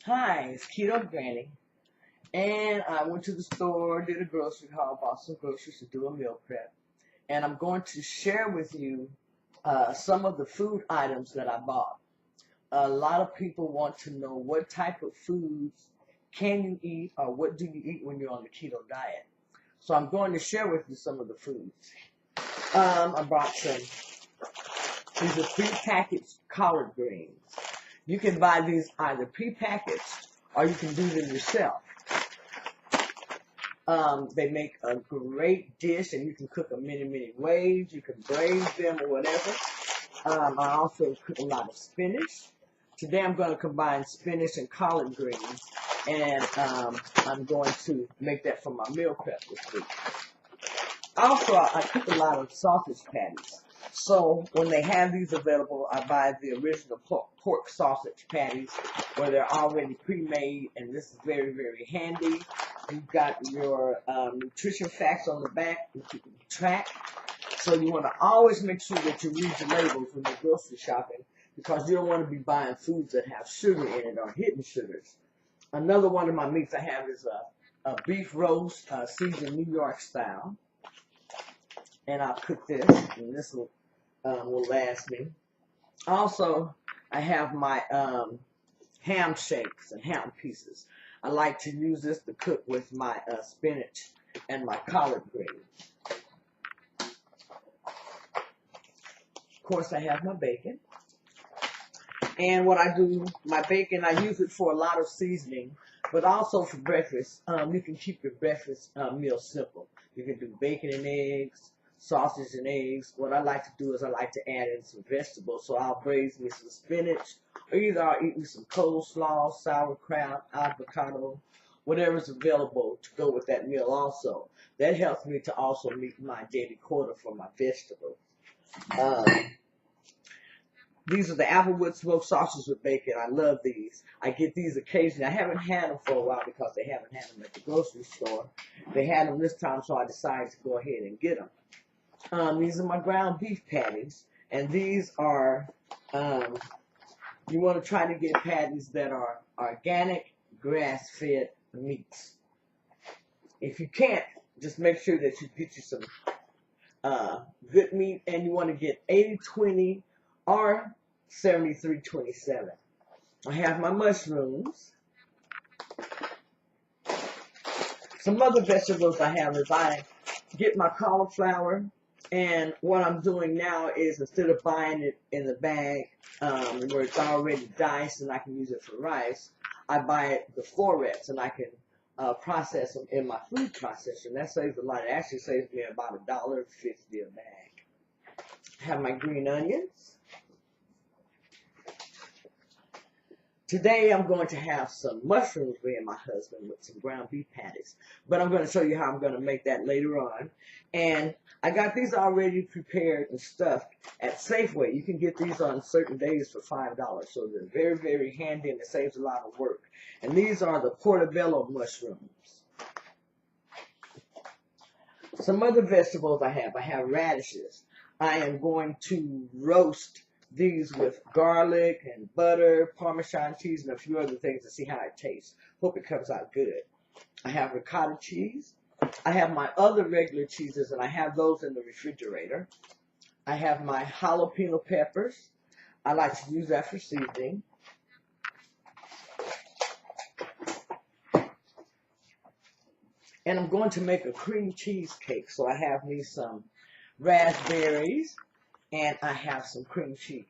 Hi, it's Keto Granny, and I went to the store, did a grocery haul, bought some groceries to do a meal prep, and I'm going to share with you some of the food items that I bought. A lot of people want to know what type of foods can you eat or what do you eat when you're on the keto diet. So I'm going to share with you some of the foods. I brought these are pre-packaged collard greens. You can buy these either pre-packaged or you can do them yourself. They make a great dish, and you can cook them many ways. You can braise them or whatever. I also cook a lot of spinach. Today I'm going to combine spinach and collard greens, and I'm going to make that for my meal prep this week. Also, I cook a lot of sausage patties. So when they have these available, I buy the original pork sausage patties where they're already pre-made, and this is very handy. You've got your nutrition facts on the back that you can track. So you want to always make sure that you read the labels when you're grocery shopping, because you don't want to be buying foods that have sugar in it or hidden sugars. Another one of my meats I have is a beef roast seasoned New York style. And I'll cook this, and this will last me. Also, I have my ham shakes and ham pieces. I like to use this to cook with my spinach and my collard greens. Of course, I have my bacon. And what I do, my bacon, I use it for a lot of seasoning, but also for breakfast. You can keep your breakfast meal simple. You can do bacon and eggs, sausage and eggs. What I like to do is I like to add in some vegetables. So I'll braise me some spinach, or either I'll eat me some coleslaw, sauerkraut, avocado, whatever's available to go with that meal also. That helps me to also meet my daily quota for my vegetables. These are the Applewood smoked sausages with bacon. I love these. I get these occasionally. I haven't had them for a while because they haven't had them at the grocery store. They had them this time, so I decided to go ahead and get them. These are my ground beef patties, and these are, you want to try to get patties that are organic, grass-fed meats. If you can't, just make sure that you get you some good meat, and you want to get 80-20 or 73-27. I have my mushrooms. Some other vegetables I have is I get my cauliflower, and what I'm doing now is instead of buying it in the bag where it's already diced and I can use it for rice, I buy it the florets, and I can process them in my food processor. And that saves a lot. It actually saves me about $1.50 a bag. I have my green onions. Today I'm going to have some mushrooms for me and my husband with some ground beef patties. But I'm going to show you how I'm going to make that later on. And I got these already prepared and stuffed at Safeway. You can get these on certain days for $5. So they're very handy, and it saves a lot of work. And these are the portobello mushrooms. Some other vegetables I have radishes. I am going to roast these with garlic and butter, Parmesan cheese, and a few other things to see how it tastes. Hope it comes out good. I have ricotta cheese. I have my other regular cheeses, and I have those in the refrigerator. I have my jalapeno peppers. I like to use that for seasoning. And I'm going to make a cream cheese cake. So I have me some raspberries, and I have some cream cheese.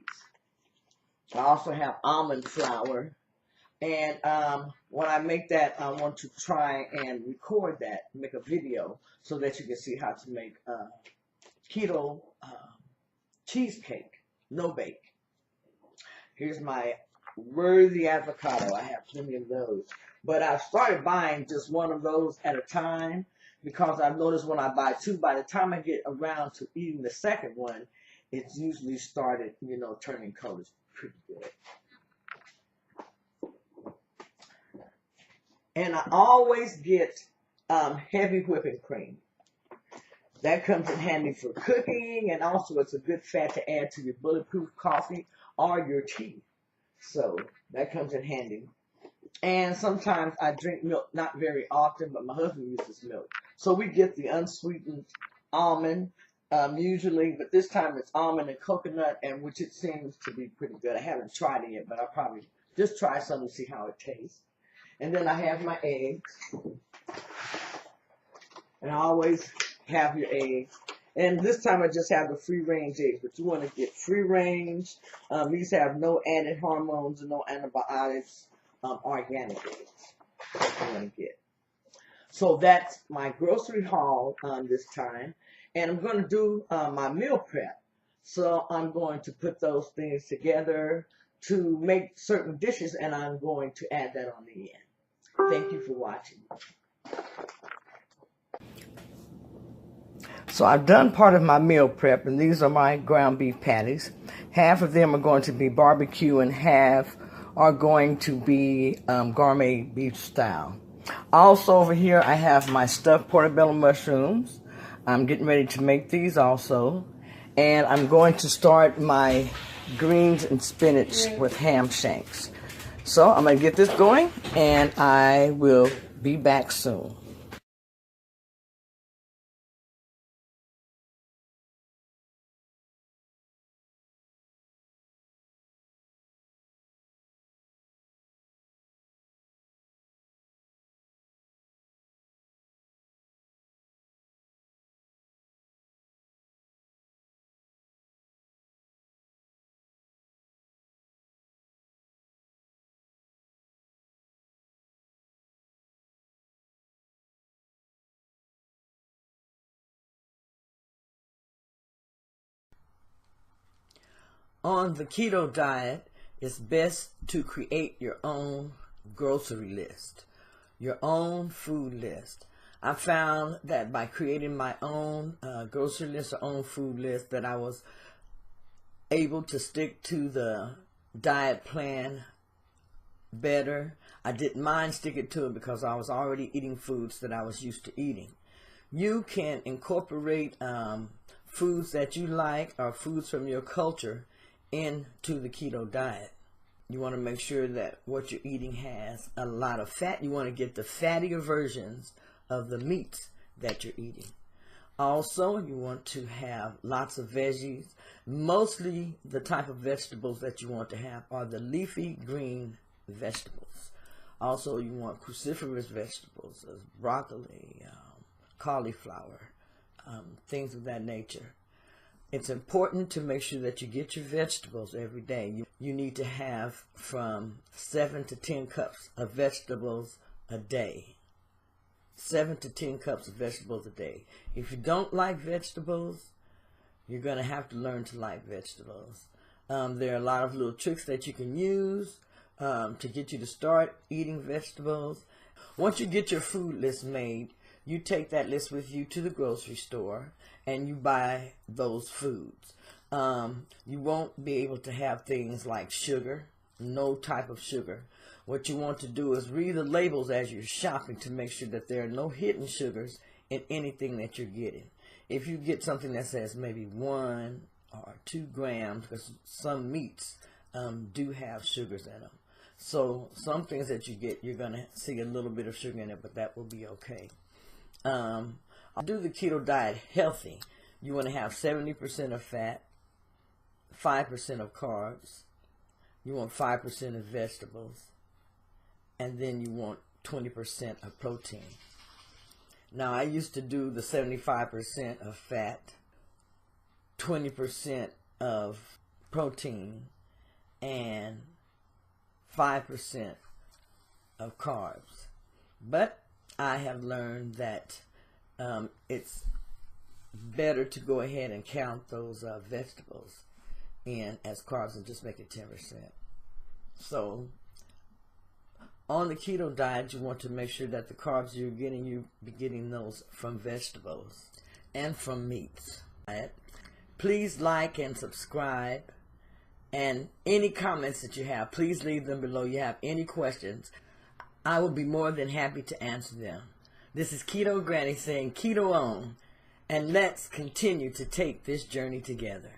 I also have almond flour. And when I make that, I want to try and record that, make a video, so that you can see how to make keto cheesecake, no bake. Here's my worthy avocado. I have plenty of those. But I've started buying just one of those at a time, because I've noticed when I buy two, by the time I get around to eating the second one, it's usually started, turning colors pretty good. And I always get heavy whipping cream. That comes in handy for cooking, and also it's a good fat to add to your bulletproof coffee or your tea. So that comes in handy. And sometimes I drink milk, not very often, but my husband uses milk. So we get the unsweetened almond, usually, but this time it's almond and coconut, and which it seems to be pretty good. I haven't tried it yet, but I'll probably just try some to see how it tastes. And then I have my eggs, and I always have your eggs. And this time I just have the free-range eggs, but you want to get free-range. These have no added hormones and no antibiotics, organic eggs you want to get. So that's my grocery haul this time. And I'm going to do my meal prep. So I'm going to put those things together to make certain dishes, and I'm going to add that on the end. Thank you for watching. So I've done part of my meal prep, and these are my ground beef patties. Half of them are going to be barbecue, and half are going to be gourmet beef style. Also over here I have my stuffed portobello mushrooms. I'm getting ready to make these also. And I'm going to start my greens and spinach with ham shanks. So I'm going to get this going, and I will be back soon. On the keto diet, it's best to create your own grocery list, your own food list. I found that by creating my own grocery list or own food list, that I was able to stick to the diet plan better. I didn't mind sticking to it because I was already eating foods that I was used to eating. You can incorporate foods that you like or foods from your culture into the keto diet. You want to make sure that what you're eating has a lot of fat. You want to get the fattier versions of the meats that you're eating. Also, you want to have lots of veggies. Mostly the type of vegetables that you want to have are the leafy green vegetables. Also, you want cruciferous vegetables, as broccoli, cauliflower, things of that nature. It's important to make sure that you get your vegetables every day. You need to have from 7 to 10 cups of vegetables a day. 7 to 10 cups of vegetables a day. If you don't like vegetables, you're going to have to learn to like vegetables. There are a lot of little tricks that you can use to get you to start eating vegetables. Once you get your food list made, you take that list with you to the grocery store and you buy those foods. You won't be able to have things like sugar, no type of sugar. What you want to do is read the labels as you're shopping to make sure that there are no hidden sugars in anything that you're getting. If you get something that says maybe 1 or 2 grams, because some meats do have sugars in them. So some things that you get, you're going to see a little bit of sugar in it, but that will be okay. Do the keto diet healthy. You want to have 70% of fat, 5% of carbs. You want 5% of vegetables. And then you want 20% of protein. Now, I used to do the 75% of fat, 20% of protein, and 5% of carbs. But I have learned that it's better to go ahead and count those vegetables in as carbs and just make it 10%. So on the keto diet, you want to make sure that the carbs you're getting, you be getting those from vegetables and from meats. Please like and subscribe, and any comments that you have, please leave them below. You have any questions, I will be more than happy to answer them. This is Keto Granny saying keto on, and let's continue to take this journey together.